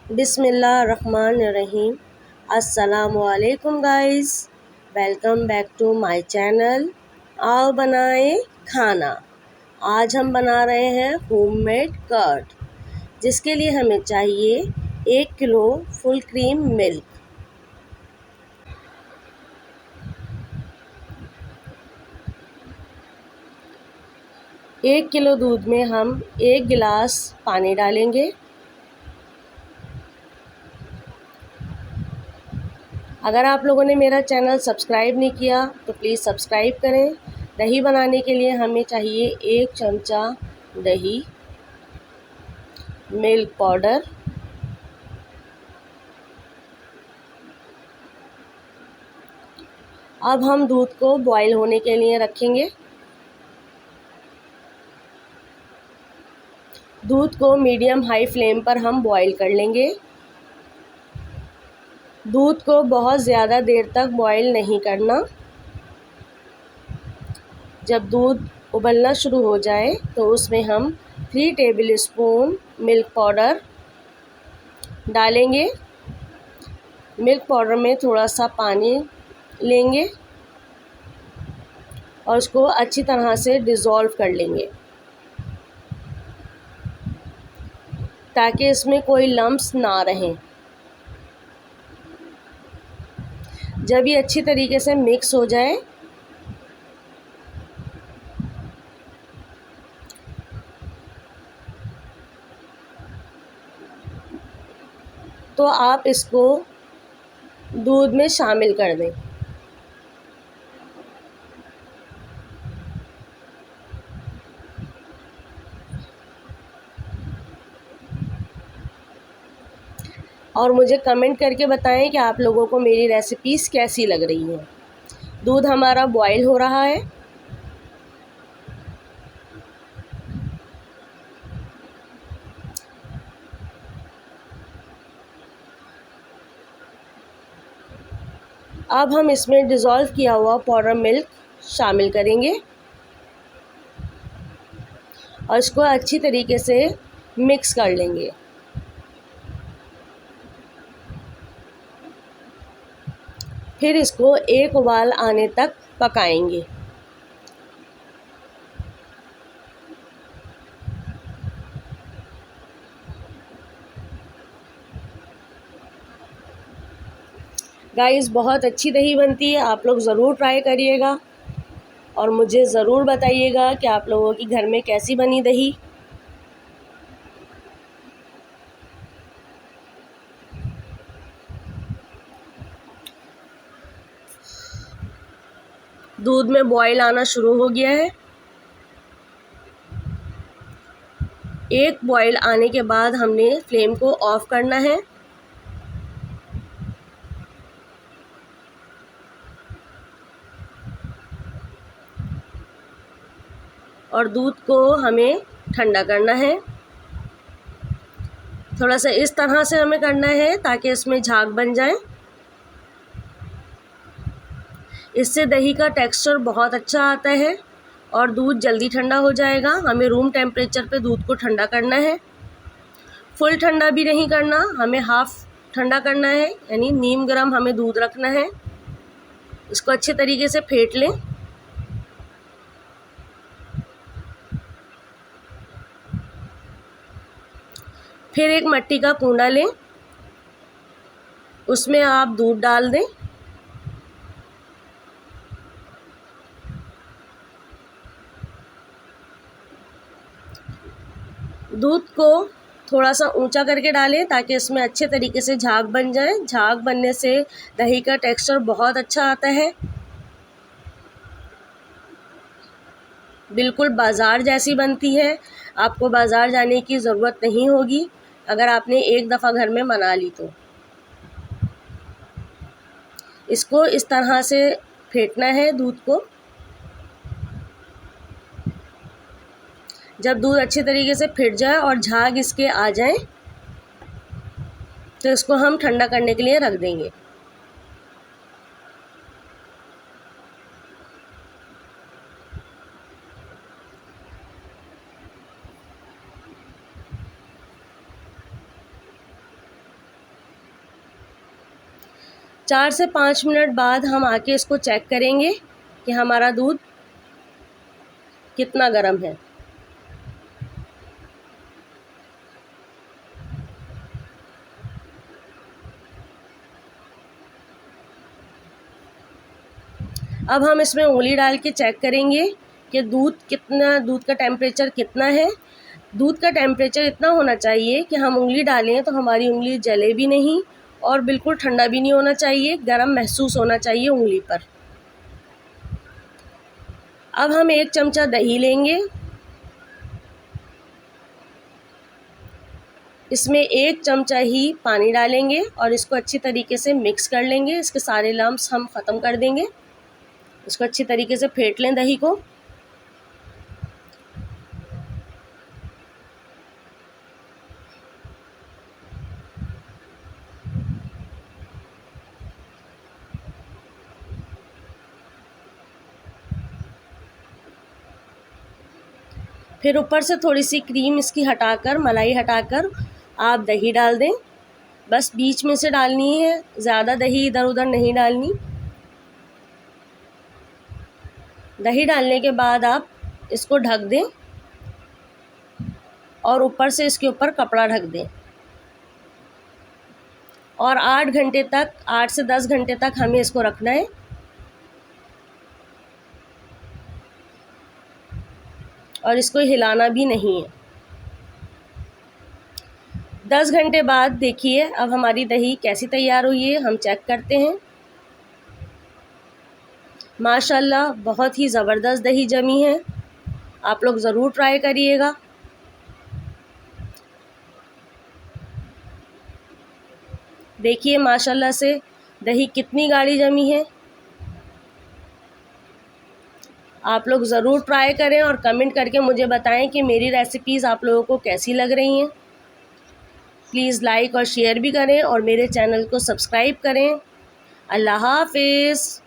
बिस्मिल्लाहिर्रहमानिर्रहीम। अस्सलामुअलैकुम guys, welcome back to my channel. आओ बनाए खाना। आज हम बना रहे हैं होममेड कर्ड, जिसके लिए हमें चाहिए 1 किलो फुल क्रीम मिल्क। एक किलो दूध में हम 1 गिलास पानी डालेंगे। अगर आप लोगों ने मेरा चैनल सब्सक्राइब नहीं किया तो प्लीज़ सब्सक्राइब करें। दही बनाने के लिए हमें चाहिए 1 चमचा दही, मिल्क पाउडर, अब हम दूध को बॉईल होने के लिए रखेंगे। दूध को मीडियम हाई फ्लेम पर हम बॉईल कर लेंगे। दूध को बहुत ज़्यादा देर तक बॉईल नहीं करना। जब दूध उबलना शुरू हो जाए तो उसमें हम 3 टेबल स्पून मिल्क पाउडर डालेंगे। मिल्क पाउडर में थोड़ा सा पानी लेंगे और उसको अच्छी तरह से डिज़ोल्व कर लेंगे, ताकि इसमें कोई लम्प्स ना रहें। जब ये अच्छी तरीके से मिक्स हो जाए तो आप इसको दूध में शामिल कर दें। और मुझे कमेंट करके बताएं कि आप लोगों को मेरी रेसिपीज़ कैसी लग रही हैं। दूध हमारा बॉईल हो रहा है। अब हम इसमें डिज़ोल्व किया हुआ पाउडर मिल्क शामिल करेंगे और इसको अच्छी तरीके से मिक्स कर लेंगे। फिर इसको एक उबाल आने तक पकाएंगे। गाइस, बहुत अच्छी दही बनती है, आप लोग ज़रूर ट्राई करिएगा और मुझे ज़रूर बताइएगा कि आप लोगों की घर में कैसी बनी दही। दूध में बॉईल आना शुरू हो गया है। एक बॉईल आने के बाद हमने फ्लेम को ऑफ करना है और दूध को हमें ठंडा करना है। थोड़ा सा इस तरह से हमें करना है ताकि इसमें झाग बन जाए। इससे दही का टेक्सचर बहुत अच्छा आता है और दूध जल्दी ठंडा हो जाएगा। हमें रूम टेम्परेचर पे दूध को ठंडा करना है। फुल ठंडा भी नहीं करना, हमें हाफ़ ठंडा करना है, यानी नीम गर्म हमें दूध रखना है। इसको अच्छे तरीके से फेंट लें। फिर एक मिट्टी का कूंडा लें, उसमें आप दूध डाल दें। दूध को थोड़ा सा ऊंचा करके डालें ताकि इसमें अच्छे तरीके से झाग बन जाए। झाग बनने से दही का टेक्सचर बहुत अच्छा आता है, बिल्कुल बाज़ार जैसी बनती है। आपको बाज़ार जाने की ज़रूरत नहीं होगी अगर आपने एक दफ़ा घर में बना ली तो। इसको इस तरह से फेंटना है दूध को। जब दूध अच्छे तरीके से फेंट जाए और झाग इसके आ जाए तो इसको हम ठंडा करने के लिए रख देंगे। 4 से 5 मिनट बाद हम आके इसको चेक करेंगे कि हमारा दूध कितना गर्म है। अब हम इसमें उंगली डाल के चेक करेंगे कि दूध का टेम्परेचर कितना है। दूध का टेम्परेचर इतना होना चाहिए कि हम उंगली डालें तो हमारी उंगली जले भी नहीं और बिल्कुल ठंडा भी नहीं होना चाहिए, गर्म महसूस होना चाहिए उंगली पर। अब हम 1 चमचा दही लेंगे, इसमें 1 चमचा ही पानी डालेंगे और इसको अच्छी तरीके से मिक्स कर लेंगे। इसके सारे लम्स हम ख़त्म कर देंगे। इसको अच्छी तरीके से फेंट लें दही को। फिर ऊपर से थोड़ी सी क्रीम इसकी हटाकर, मलाई हटाकर आप दही डाल दें। बस बीच में से डालनी है, ज़्यादा दही इधर उधर नहीं डालनी। दही डालने के बाद आप इसको ढक दें और ऊपर से इसके ऊपर कपड़ा ढक दें और 8 घंटे तक, 8 से 10 घंटे तक हमें इसको रखना है। और इसको हिलाना भी नहीं है। 10 घंटे बाद देखिए अब हमारी दही कैसी तैयार हुई है, हम चेक करते हैं। माशाल्लाह बहुत ही ज़बरदस्त दही जमी है। आप लोग ज़रूर ट्राई करिएगा। देखिए माशाल्लाह से दही कितनी गाढ़ी जमी है। आप लोग ज़रूर ट्राई करें और कमेंट करके मुझे बताएं कि मेरी रेसिपीज़ आप लोगों को कैसी लग रही हैं। प्लीज़ लाइक और शेयर भी करें और मेरे चैनल को सब्सक्राइब करें। अल्लाह हाफ़िज़।